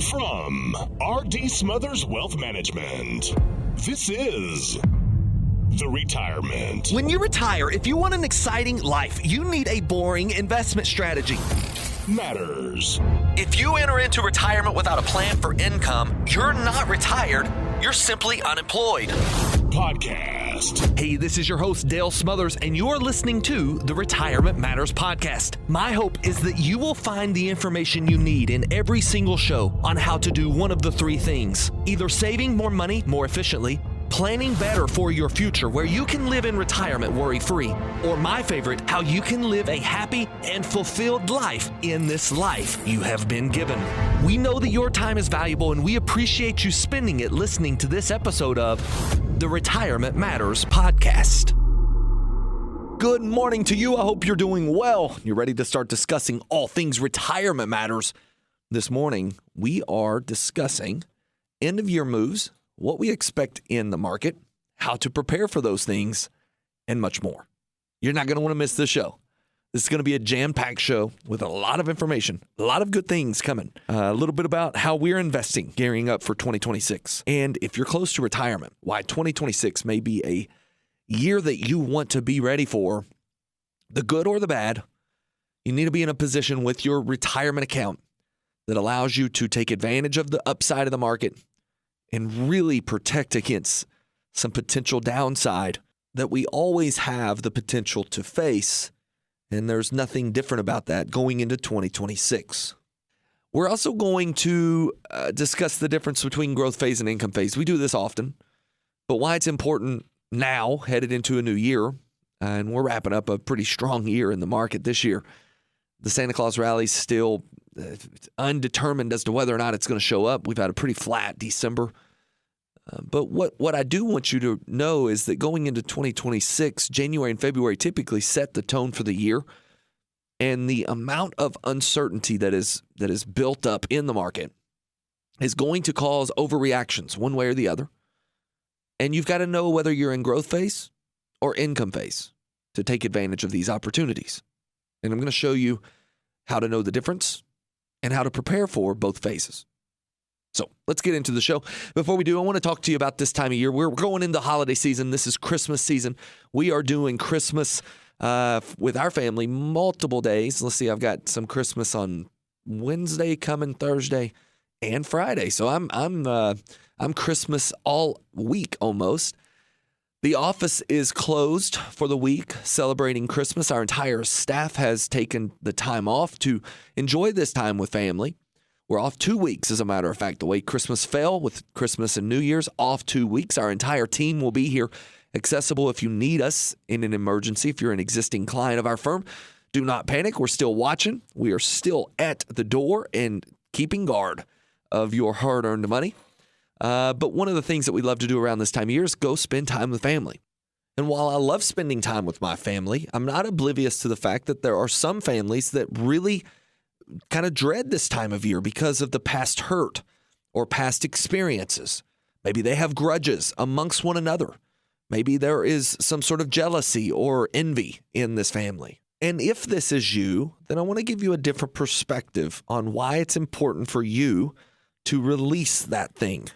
From R.D. Smothers Wealth Management, this is The Retirement. When you retire, if you want an exciting life, you need a boring investment strategy. Matters. If you enter into retirement without a plan for income, you're not retired, you're simply unemployed. Podcast. Hey, this is your host, Dale Smothers, and you're listening to the Retirement Matters Podcast. My hope is that you will find the information you need in every single show on how to do one of the three things: either saving more money more efficiently, planning better for your future where you can live in retirement worry-free, or my favorite, how you can live a happy and fulfilled life in this life you have been given. We know that your time is valuable, and we appreciate you spending it listening to this episode of the Retirement Matters Podcast. Good morning to you. I hope you're doing well. You're ready to start discussing all things retirement matters. This morning, we are discussing end-of-year moves, what we expect in the market, how to prepare for those things, and much more. You're not going to want to miss this show. This is going to be a jam-packed show with a lot of information, a lot of good things coming, a little bit about how we're investing, gearing up for 2026. And if you're close to retirement, why 2026 may be a year that you want to be ready for, the good or the bad. You need to be in a position with your retirement account that allows you to take advantage of the upside of the market and really protect against some potential downside that we always have the potential to face. And there's nothing different about that going into 2026. We're also going to discuss the difference between growth phase and income phase. We do this often, but why it's important now, headed into a new year, and we're wrapping up a pretty strong year in the market this year. The Santa Claus rally's still undetermined as to whether or not it's going to show up. We've had a pretty flat December. But what I do want you to know is that going into 2026, January and February typically set the tone for the year. And the amount of uncertainty that is built up in the market is going to cause overreactions one way or the other. And you've got to know whether you're in growth phase or income phase to take advantage of these opportunities. And I'm going to show you how to know the difference and how to prepare for both phases. So let's get into the show. Before we do, I want to talk to you about this time of year. We're going into holiday season. This is Christmas season. We are doing Christmas with our family multiple days. Let's see, I've got some Christmas on Wednesday, coming Thursday, and Friday. So I'm Christmas all week almost. The office is closed for the week celebrating Christmas. Our entire staff has taken the time off to enjoy this time with family. We're off 2 weeks, as a matter of fact. The way Christmas fell with Christmas and New Year's, off 2 weeks. Our entire team will be here, accessible if you need us in an emergency. If you're an existing client of our firm, do not panic. We're still watching. We are still at the door and keeping guard of your hard-earned money. But one of the things that we love to do around this time of year is go spend time with family. And while I love spending time with my family, I'm not oblivious to the fact that there are some families that really kind of dread this time of year because of the past hurt or past experiences. Maybe they have grudges amongst one another. Maybe there is some sort of jealousy or envy in this family. And if this is you, then I want to give you a different perspective on why it's important for you to release that thing.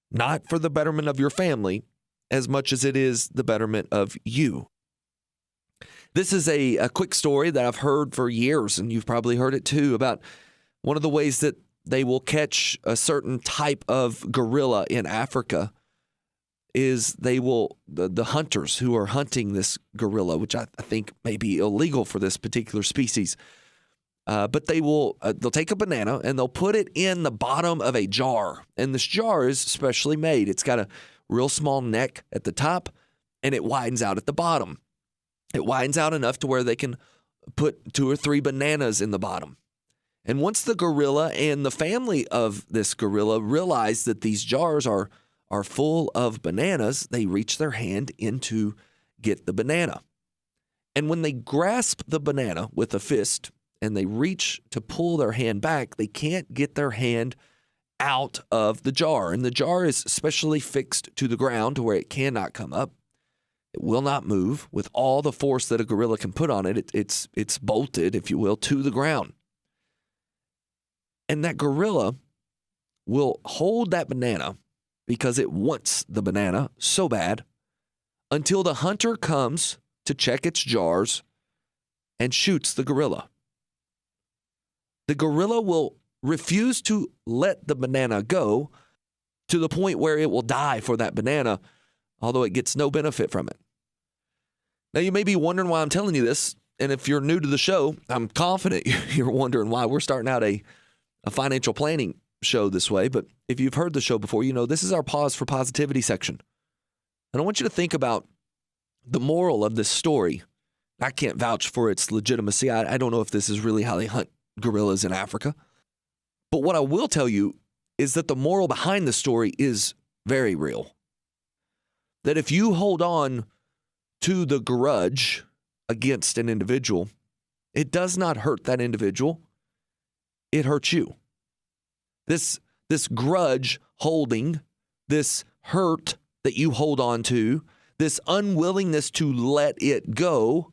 Not for the betterment of your family as much as it is the betterment of you. This is a quick story that I've heard for years, and you've probably heard it too, about one of the ways that they will catch a certain type of gorilla in Africa is they will, the hunters who are hunting this gorilla, which I think may be illegal for this particular species, but they'll take a banana and they'll put it in the bottom of a jar. And this jar is specially made. It's got a real small neck at the top, and it widens out at the bottom. It widens out enough to where they can put 2 or 3 bananas in the bottom. And once the gorilla and the family of this gorilla realize that these jars are full of bananas, they reach their hand in to get the banana. And when they grasp the banana with a fist and they reach to pull their hand back, they can't get their hand out of the jar. And the jar is specially fixed to the ground to where it cannot come up. It will not move with all the force that a gorilla can put on it. It's bolted, if you will, to the ground. And that gorilla will hold that banana because it wants the banana so bad until the hunter comes to check its jars and shoots the gorilla. The gorilla will refuse to let the banana go to the point where it will die for that banana, although it gets no benefit from it. Now, you may be wondering why I'm telling you this, and if you're new to the show, I'm confident you're wondering why we're starting out a financial planning show this way. But if you've heard the show before, you know this is our Pause for Positivity section. And I want you to think about the moral of this story. I can't vouch for its legitimacy. I don't know if this is really how they hunt gorillas in Africa. But what I will tell you is that the moral behind the story is very real. That if you hold on to the grudge against an individual, it does not hurt that individual. It hurts you. This grudge holding, this hurt that you hold on to, this unwillingness to let it go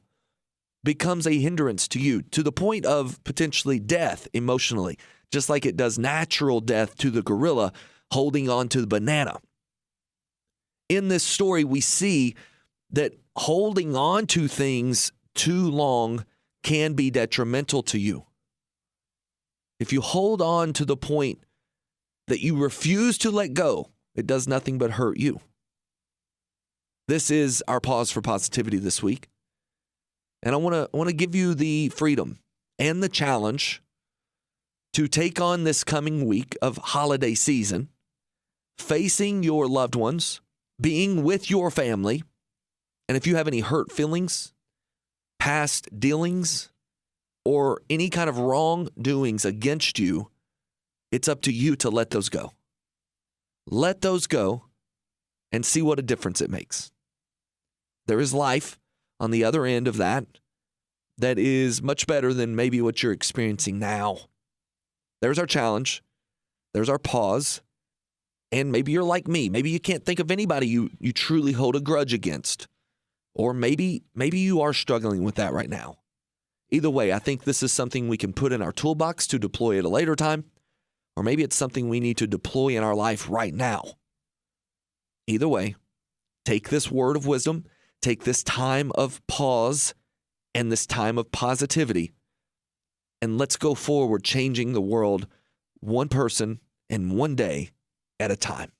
becomes a hindrance to you to the point of potentially death emotionally, just like it does natural death to the gorilla holding on to the banana. In this story, we see that holding on to things too long can be detrimental to you. If you hold on to the point that you refuse to let go, it does nothing but hurt you. This is our Pause for Positivity this week. And I want to give you the freedom and the challenge to take on this coming week of holiday season, facing your loved ones, being with your family. And if you have any hurt feelings, past dealings, or any kind of wrongdoings against you, it's up to you to let those go. Let those go and see what a difference it makes. There is life on the other end of that is much better than maybe what you're experiencing now. There's our challenge. There's our pause. And maybe you're like me. Maybe you can't think of anybody you truly hold a grudge against. Or maybe you are struggling with that right now. Either way, I think this is something we can put in our toolbox to deploy at a later time. Or maybe it's something we need to deploy in our life right now. Either way, take this word of wisdom, take this time of pause and this time of positivity, and let's go forward changing the world one person and one day at a time.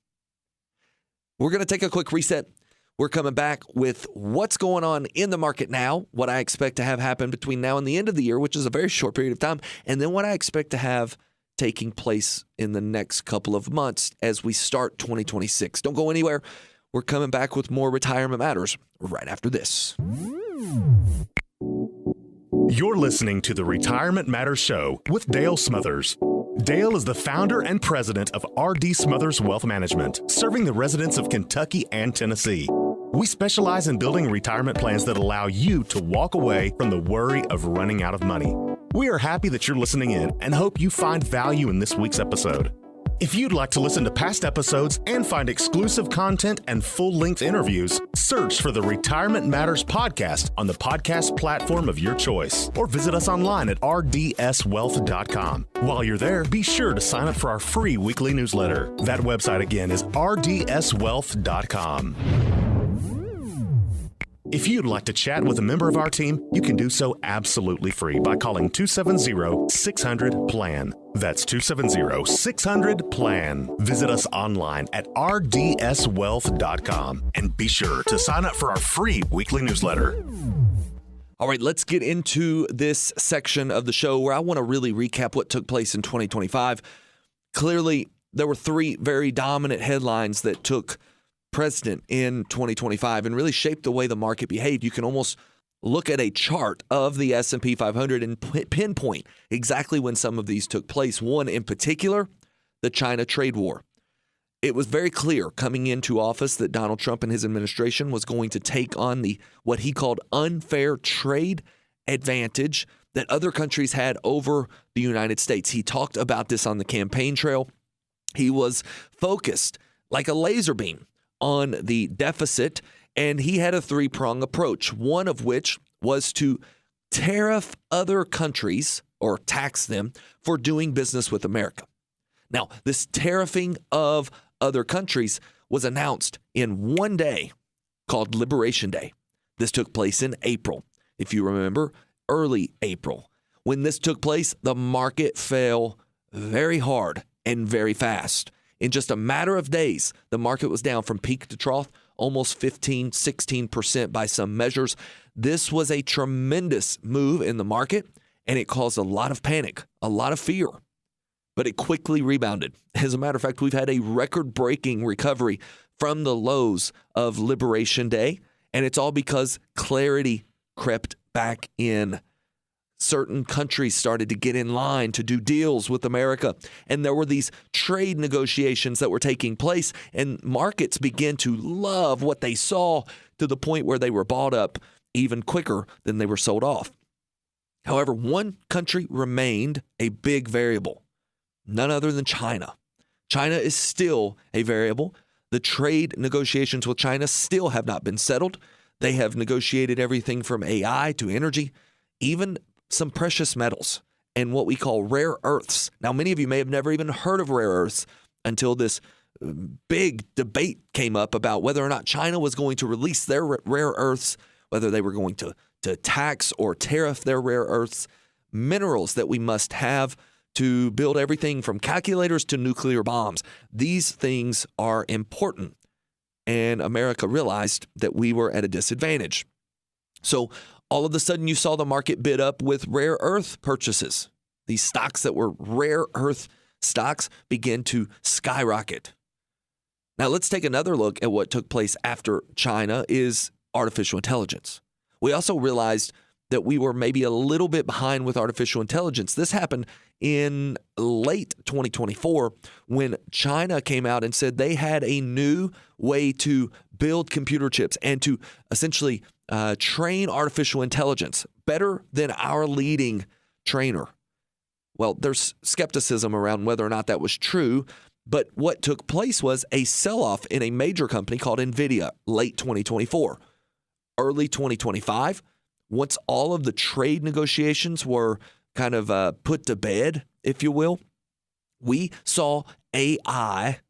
We're going to take a quick reset. We're coming back with what's going on in the market now, what I expect to have happen between now and the end of the year, which is a very short period of time, and then what I expect to have taking place in the next couple of months as we start 2026. Don't go anywhere. We're coming back with more Retirement Matters right after this. You're listening to the Retirement Matters Show with Dale Smothers. Dale is the founder and president of R.D. Smothers Wealth Management, serving the residents of Kentucky and Tennessee. We specialize in building retirement plans that allow you to walk away from the worry of running out of money. We are happy that you're listening in and hope you find value in this week's episode. If you'd like to listen to past episodes and find exclusive content and full-length interviews, search for the Retirement Matters podcast on the podcast platform of your choice, or visit us online at rdswealth.com. While you're there, be sure to sign up for our free weekly newsletter. That website again is rdswealth.com. If you'd like to chat with a member of our team, you can do so absolutely free by calling 270-600-PLAN. That's 270-600-PLAN. Visit us online at rdswealth.com and be sure to sign up for our free weekly newsletter. All right, let's get into this section of the show where I want to really recap what took place in 2025. Clearly, there were three very dominant headlines that took precedent in 2025 and really shaped the way the market behaved. You can almost look at a chart of the S&P 500 and pinpoint exactly when some of these took place. One in particular, the China trade war. It was very clear coming into office that Donald Trump and his administration was going to take on what he called unfair trade advantage that other countries had over the United States. He talked about this on the campaign trail. He was focused like a laser beam on the deficit, and he had a three-prong approach, one of which was to tariff other countries or tax them for doing business with America. Now, this tariffing of other countries was announced in one day called Liberation Day. This took place in April. If you remember, early April. When this took place, the market fell very hard and very fast. In just a matter of days, the market was down from peak to trough almost 15, 16% by some measures. This was a tremendous move in the market, and it caused a lot of panic, a lot of fear. But it quickly rebounded. As a matter of fact, we've had a record-breaking recovery from the lows of Liberation Day, and it's all because clarity crept back in. Certain countries started to get in line to do deals with America, and there were these trade negotiations that were taking place, and markets began to love what they saw to the point where they were bought up even quicker than they were sold off. However, one country remained a big variable, none other than China. China is still a variable. The trade negotiations with China still have not been settled. They have negotiated everything from AI to energy, even some precious metals and what we call rare earths. Now, many of you may have never even heard of rare earths until this big debate came up about whether or not China was going to release their rare earths, whether they were going to tax or tariff their rare earths, minerals that we must have to build everything from calculators to nuclear bombs. These things are important, and America realized that we were at a disadvantage. So all of a sudden, you saw the market bid up with rare earth purchases. These stocks that were rare earth stocks began to skyrocket. Now, let's take another look at what took place after China is artificial intelligence. We also realized that we were maybe a little bit behind with artificial intelligence. This happened in late 2024 when China came out and said they had a new way to build computer chips and to essentially train artificial intelligence better than our leading trainer. Well, there's skepticism around whether or not that was true, but what took place was a sell-off in a major company called NVIDIA late 2024. Early 2025, once all of the trade negotiations were kind of put to bed, if you will, we saw AI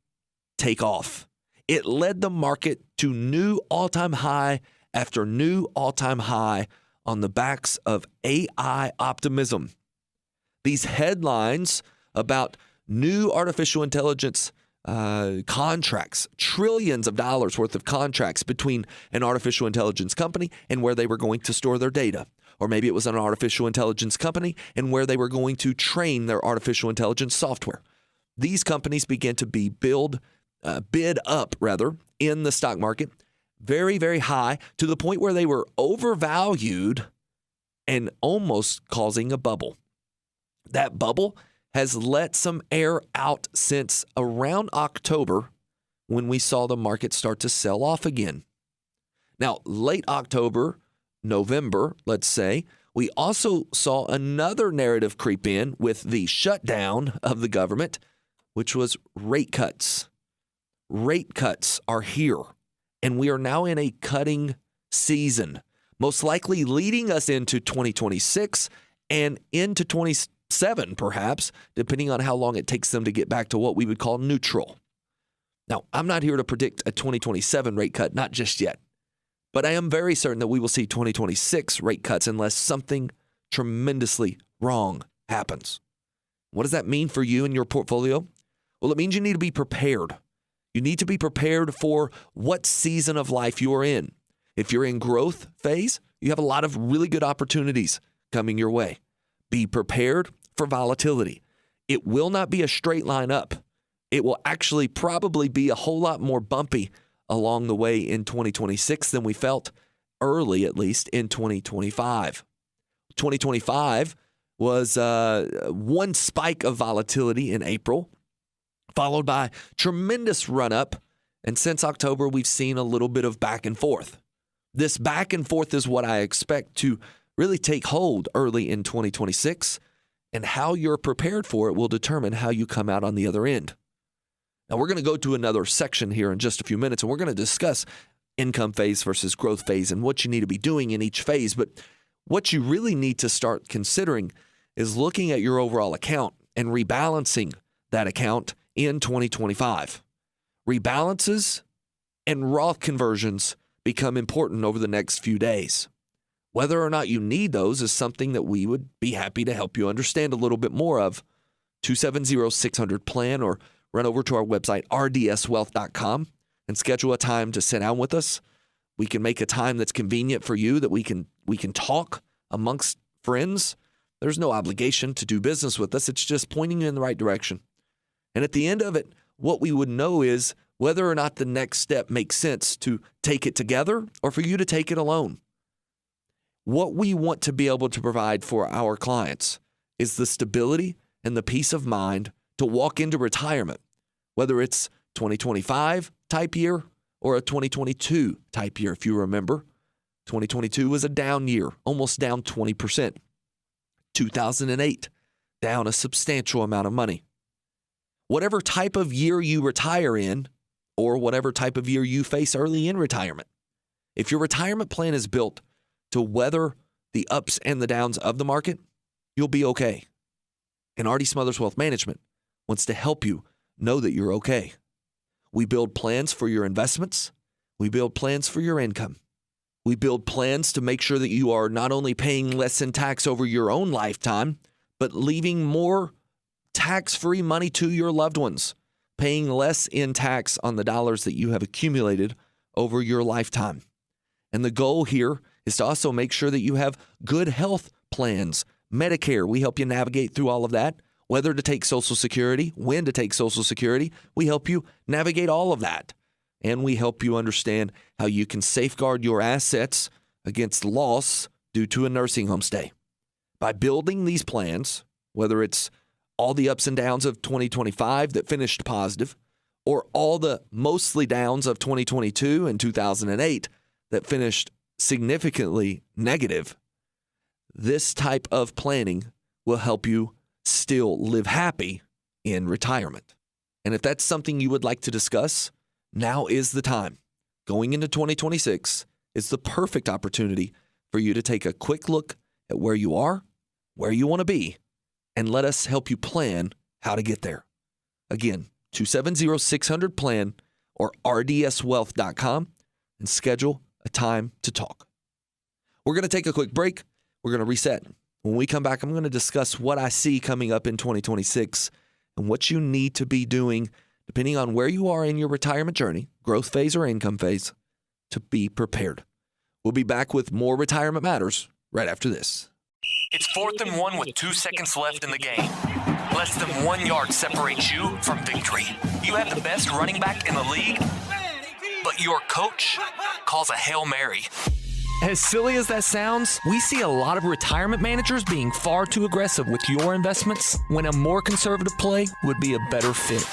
take off. It led the market to new all-time high after new all-time high on the backs of AI optimism. These headlines about new artificial intelligence contracts, trillions of dollars worth of contracts between an artificial intelligence company and where they were going to store their data. Or maybe it was an artificial intelligence company and where they were going to train their artificial intelligence software. These companies began to be bid up in the stock market very, very high to the point where they were overvalued and almost causing a bubble. That bubble has let some air out since around October when we saw the market start to sell off again. Now, late October, November, let's say, we also saw another narrative creep in with the shutdown of the government, which was rate cuts. Rate cuts are here, and we are now in a cutting season, most likely leading us into 2026 and into 2027, perhaps, depending on how long it takes them to get back to what we would call neutral. Now, I'm not here to predict a 2027 rate cut, not just yet, but I am very certain that we will see 2026 rate cuts unless something tremendously wrong happens. What does that mean for you and your portfolio? Well, it means you need to be prepared. You need to be prepared for what season of life you are in. If you're in growth phase, you have a lot of really good opportunities coming your way. Be prepared for volatility. It will not be a straight line up. It will actually probably be a whole lot more bumpy along the way in 2026 than we felt early, at least, in 2025. 2025 was one spike of volatility in April, followed by tremendous run-up. And since October, we've seen a little bit of back and forth. This back and forth is what I expect to really take hold early in 2026. And how you're prepared for it will determine how you come out on the other end. Now, we're going to go to another section here in just a few minutes, and we're going to discuss income phase versus growth phase and what you need to be doing in each phase. But what you really need to start considering is looking at your overall account and rebalancing that account in 2025. Rebalances and Roth conversions become important over the next few days. Whether or not you need those is something that we would be happy to help you understand a little bit more of. 270-600-PLAN, or run over to our website, rdswealth.com, and schedule a time to sit down with us. We can make a time that's convenient for you, that we can talk amongst friends. There's no obligation to do business with us. It's just pointing you in the right direction. And at the end of it, what we would know is whether or not the next step makes sense to take it together or for you to take it alone. What we want to be able to provide for our clients is the stability and the peace of mind to walk into retirement, whether it's 2025 type year or a 2022 type year. If you remember, 2022 was a down year, almost down 20%. 2008, down a substantial amount of money. Whatever type of year you retire in, or whatever type of year you face early in retirement, if your retirement plan is built to weather the ups and the downs of the market, you'll be okay. And R.D. Smothers Wealth Management wants to help you know that you're okay. We build plans for your investments. We build plans for your income. We build plans to make sure that you are not only paying less in tax over your own lifetime, but leaving more tax-free money to your loved ones, paying less in tax on the dollars that you have accumulated over your lifetime. And the goal here is to also make sure that you have good health plans. Medicare, we help you navigate through all of that. Whether to take Social Security, when to take Social Security, we help you navigate all of that. And we help you understand how you can safeguard your assets against loss due to a nursing home stay. By building these plans, whether it's all the ups and downs of 2025 that finished positive, or all the mostly downs of 2022 and 2008 that finished significantly negative, this type of planning will help you still live happy in retirement. And if that's something you would like to discuss, now is the time. Going into 2026 is the perfect opportunity for you to take a quick look at where you are, where you want to be, and let us help you plan how to get there. Again, 270-600-PLAN or rdswealth.com, and schedule a time to talk. We're going to take a quick break. We're going to reset. When we come back, I'm going to discuss what I see coming up in 2026 and what you need to be doing depending on where you are in your retirement journey, growth phase or income phase, to be prepared. We'll be back with more Retirement Matters right after this. It's 4th and 1 with 2 seconds left in the game. Less than 1 yard separates you from victory. You have the best running back in the league, but your coach calls a Hail Mary. As silly as that sounds, we see a lot of retirement managers being far too aggressive with your investments when a more conservative play would be a better fit.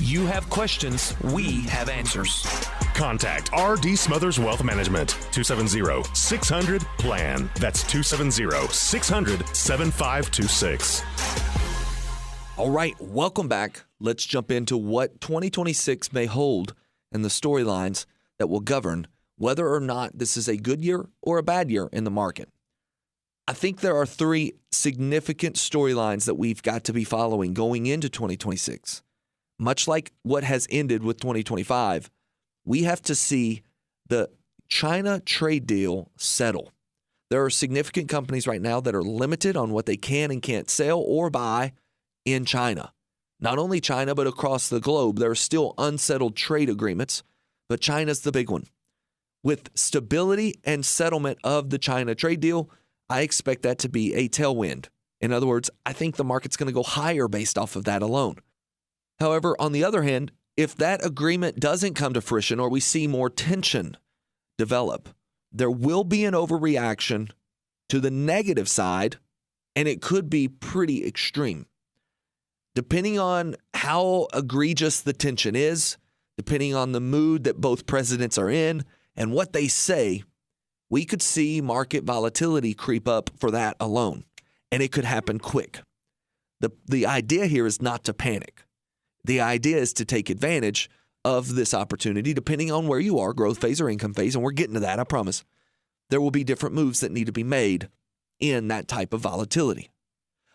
You have questions, we have answers. Contact R.D. Smothers Wealth Management, 270-600-PLAN. That's 270-600-7526. All right, welcome back. Let's jump into what 2026 may hold and the storylines that will govern whether or not this is a good year or a bad year in the market. I think there are 3 significant storylines that we've got to be following going into 2026. Much like what has ended with 2025, we have to see the China trade deal settle. There are significant companies right now that are limited on what they can and can't sell or buy in China. Not only China, but across the globe, there are still unsettled trade agreements, but China's the big one. With stability and settlement of the China trade deal, I expect that to be a tailwind. In other words, I think the market's going to go higher based off of that alone. However, on the other hand, if that agreement doesn't come to fruition or we see more tension develop, there will be an overreaction to the negative side, and it could be pretty extreme. Depending on how egregious the tension is, depending on the mood that both presidents are in, and what they say, we could see market volatility creep up for that alone, and it could happen quick. The idea here is not to panic. The idea is to take advantage of this opportunity, depending on where you are, growth phase or income phase, and we're getting to that, I promise. There will be different moves that need to be made in that type of volatility.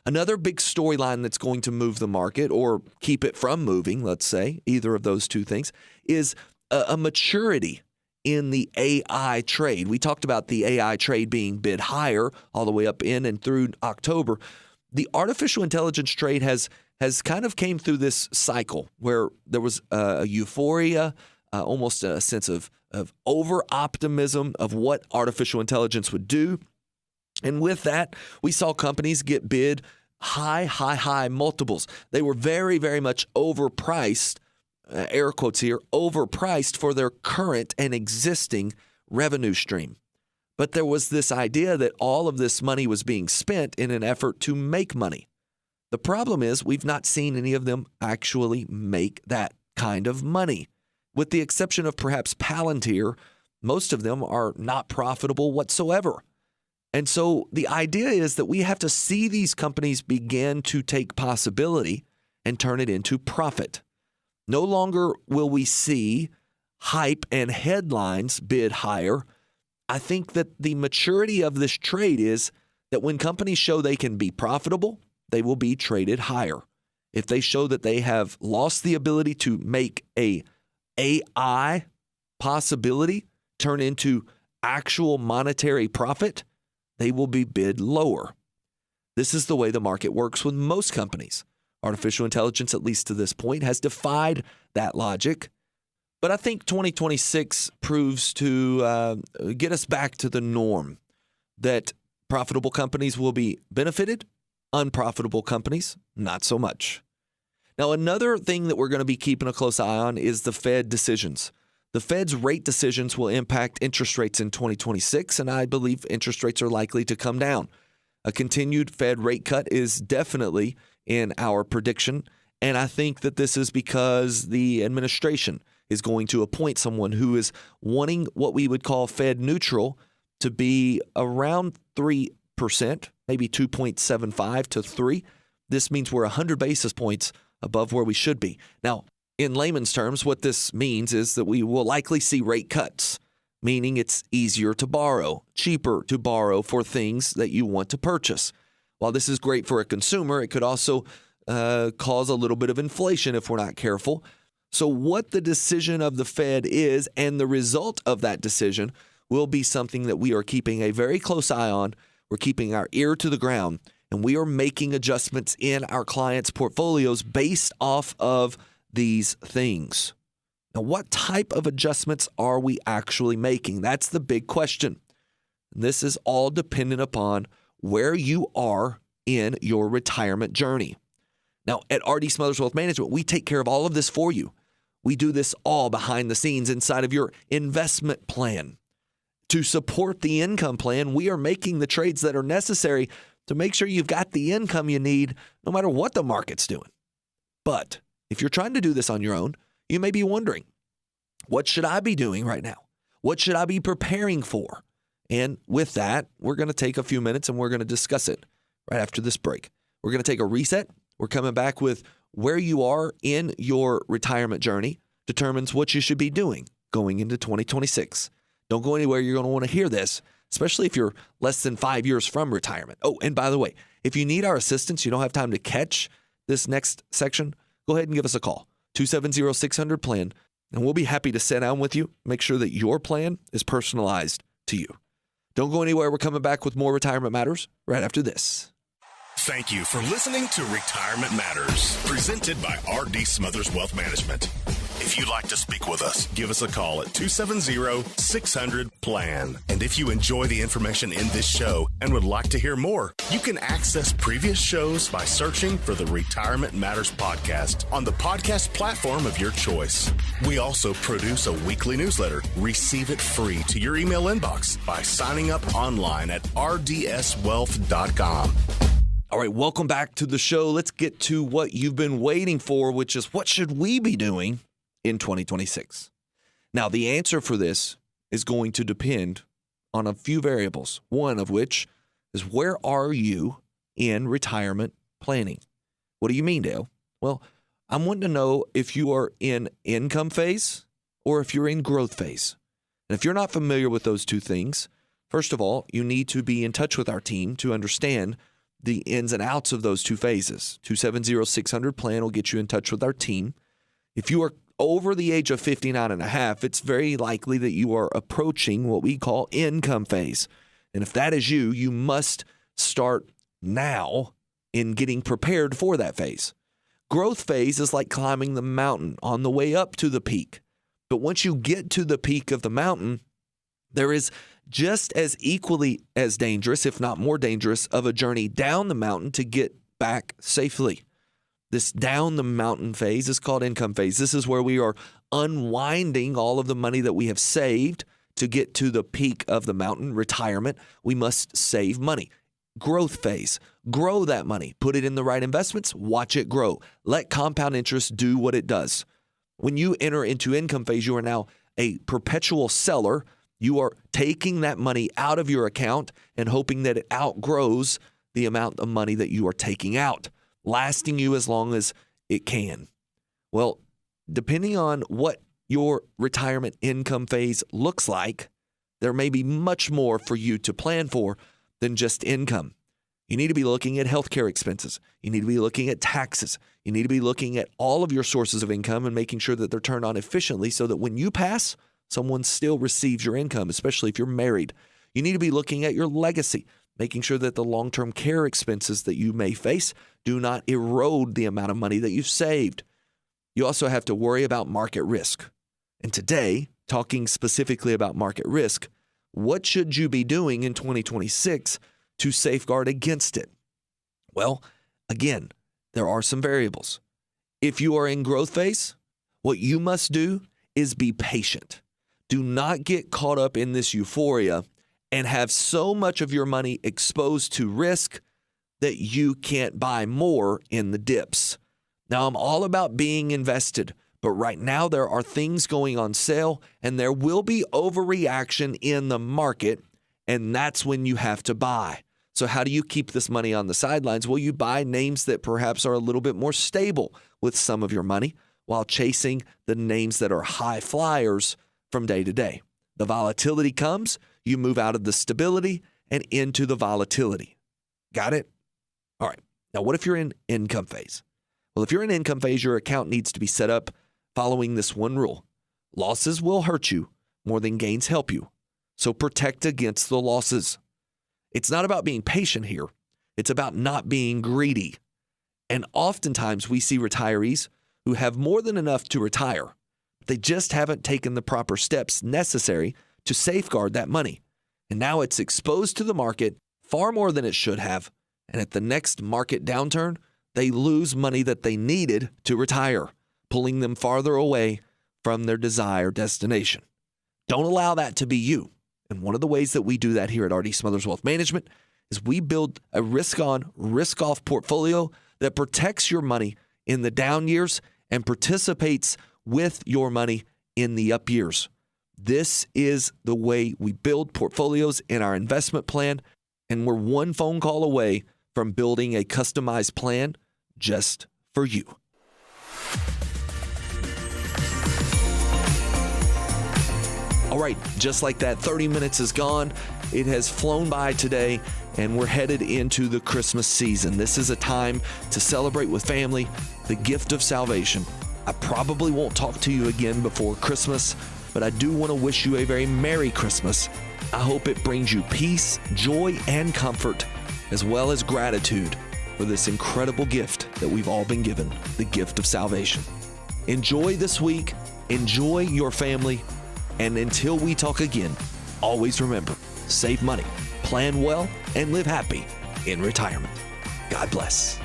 Another big storyline that's going to move the market or keep it from moving, let's say, either of those two things, is a maturity in the AI trade. We talked about the AI trade being bid higher all the way up in and through October. The artificial intelligence trade has kind of came through this cycle where there was a euphoria, almost a sense of over-optimism of what artificial intelligence would do. And with that, we saw companies get bid high multiples. They were very, very much overpriced, air quotes here, overpriced for their current and existing revenue stream. But there was this idea that all of this money was being spent in an effort to make money. The problem is we've not seen any of them actually make that kind of money. With the exception of perhaps Palantir, most of them are not profitable whatsoever. And so the idea is that we have to see these companies begin to take possibility and turn it into profit. No longer will we see hype and headlines bid higher. I think that the maturity of this trade is that when companies show they can be profitable, they will be traded higher. If they show that they have lost the ability to make a AI possibility turn into actual monetary profit, they will be bid lower. This is the way the market works with most companies. Artificial intelligence, at least to this point, has defied that logic. But I think 2026 proves to get us back to the norm that profitable companies will be benefited, unprofitable companies, not so much. Now, another thing that we're going to be keeping a close eye on is the Fed decisions. The Fed's rate decisions will impact interest rates in 2026, and I believe interest rates are likely to come down. A continued Fed rate cut is definitely in our prediction, and I think that this is because the administration is going to appoint someone who is wanting what we would call Fed neutral to be around 3%, maybe 2.75 to 3. This means we're 100 basis points above where we should be. Now, in layman's terms, what this means is that we will likely see rate cuts, meaning it's easier to borrow, cheaper to borrow for things that you want to purchase. While this is great for a consumer, it could also cause a little bit of inflation if we're not careful. So what the decision of the Fed is and the result of that decision will be something that we are keeping a very close eye on. We're keeping our ear to the ground, and we are making adjustments in our clients' portfolios based off of these things. Now, what type of adjustments are we actually making? That's the big question. This is all dependent upon where you are in your retirement journey. Now, at RD Smothers Wealth Management, we take care of all of this for you. We do this all behind the scenes inside of your investment plan. To support the income plan, we are making the trades that are necessary to make sure you've got the income you need no matter what the market's doing. But if you're trying to do this on your own, you may be wondering, what should I be doing right now? What should I be preparing for? And with that, we're going to take a few minutes and we're going to discuss it right after this break. We're going to take a reset. We're coming back with where you are in your retirement journey determines what you should be doing going into 2026. Don't go anywhere. You're going to want to hear this, especially if you're less than 5 years from retirement. Oh, and by the way, if you need our assistance, you don't have time to catch this next section, go ahead and give us a call, 270-600-PLAN, and we'll be happy to sit down with you, make sure that your plan is personalized to you. Don't go anywhere. We're coming back with more Retirement Matters right after this. Thank you for listening to Retirement Matters, presented by RD Smothers Wealth Management. If you'd like to speak with us, give us a call at 270-600-PLAN. And if you enjoy the information in this show and would like to hear more, you can access previous shows by searching for the Retirement Matters podcast on the podcast platform of your choice. We also produce a weekly newsletter. Receive it free to your email inbox by signing up online at rdswealth.com. All right, welcome back to the show. Let's get to what you've been waiting for, which is what should we be doing in 2026? Now, the answer for this is going to depend on a few variables, one of which is where are you in retirement planning? What do you mean, Dale? Well, I'm wanting to know if you are in income phase or if you're in growth phase. And if you're not familiar with those two things, first of all, you need to be in touch with our team to understand the ins and outs of those two phases. 270-600 plan will get you in touch with our team. If you are over the age of 59 and a half, it's very likely that you are approaching what we call income phase. And if that is you, you must start now in getting prepared for that phase. Growth phase is like climbing the mountain on the way up to the peak. But once you get to the peak of the mountain, there is just as equally as dangerous, if not more dangerous, of a journey down the mountain to get back safely. This down the mountain phase is called income phase. This is where we are unwinding all of the money that we have saved to get to the peak of the mountain, retirement. We must save money. Growth phase, grow that money, put it in the right investments, watch it grow. Let compound interest do what it does. When you enter into income phase, you are now a perpetual seller. You are taking that money out of your account and hoping that it outgrows the amount of money that you are taking out, lasting you as long as it can. Well, depending on what your retirement income phase looks like, there may be much more for you to plan for than just income. You need to be looking at healthcare expenses. You need to be looking at taxes. You need to be looking at all of your sources of income and making sure that they're turned on efficiently so that when you pass, someone still receives your income, especially if you're married. You need to be looking at your legacy, making sure that the long-term care expenses that you may face do not erode the amount of money that you've saved. You also have to worry about market risk. And today, talking specifically about market risk, what should you be doing in 2026 to safeguard against it? Well, again, there are some variables. If you are in growth phase, what you must do is be patient. Do not get caught up in this euphoria and have so much of your money exposed to risk that you can't buy more in the dips. Now, I'm all about being invested, but right now there are things going on sale and there will be overreaction in the market, and that's when you have to buy. So how do you keep this money on the sidelines? Well, you buy names that perhaps are a little bit more stable with some of your money while chasing the names that are high flyers from day to day. The volatility comes, you move out of the stability and into the volatility. Got it? All right. Now, what if you're in income phase? Well, if you're in income phase, your account needs to be set up following this one rule. Losses will hurt you more than gains help you. So protect against the losses. It's not about being patient here. It's about not being greedy. And oftentimes we see retirees who have more than enough to retire. They just haven't taken the proper steps necessary to safeguard that money. And now it's exposed to the market far more than it should have. And at the next market downturn, they lose money that they needed to retire, pulling them farther away from their desired destination. Don't allow that to be you. And one of the ways that we do that here at R.D. Smothers Wealth Management is we build a risk-on, risk-off portfolio that protects your money in the down years and participates with your money in the up years. This is the way we build portfolios in our investment plan, and we're one phone call away from building a customized plan just for you. All right, just like that, 30 minutes is gone. It has flown by today, and we're headed into the Christmas season. This is a time to celebrate with family, the gift of salvation. I probably won't talk to you again before Christmas, but I do want to wish you a very Merry Christmas. I hope it brings you peace, joy, and comfort, as well as gratitude for this incredible gift that we've all been given, the gift of salvation. Enjoy this week, enjoy your family, and until we talk again, always remember, save money, plan well, and live happy in retirement. God bless.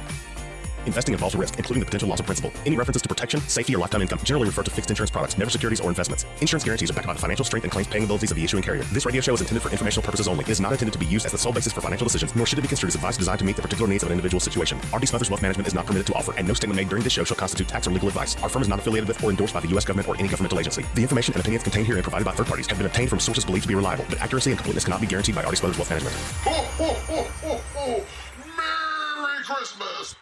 Investing involves risk, including the potential loss of principal. Any references to protection, safety, or lifetime income generally refer to fixed insurance products, never securities or investments. Insurance guarantees are backed by the financial strength and claims paying abilities of the issuing carrier. This radio show is intended for informational purposes only. It is not intended to be used as the sole basis for financial decisions, nor should it be construed as advice designed to meet the particular needs of an individual situation. R.D. Smothers Wealth Management is not permitted to offer, and no statement made during this show shall constitute tax or legal advice. Our firm is not affiliated with or endorsed by the U.S. government or any governmental agency. The information and opinions contained herein provided by third parties have been obtained from sources believed to be reliable, but accuracy and completeness cannot be guaranteed by R.D. Smothers Wealth Management. Ho, ho, ho, ho, ho! Merry Christmas!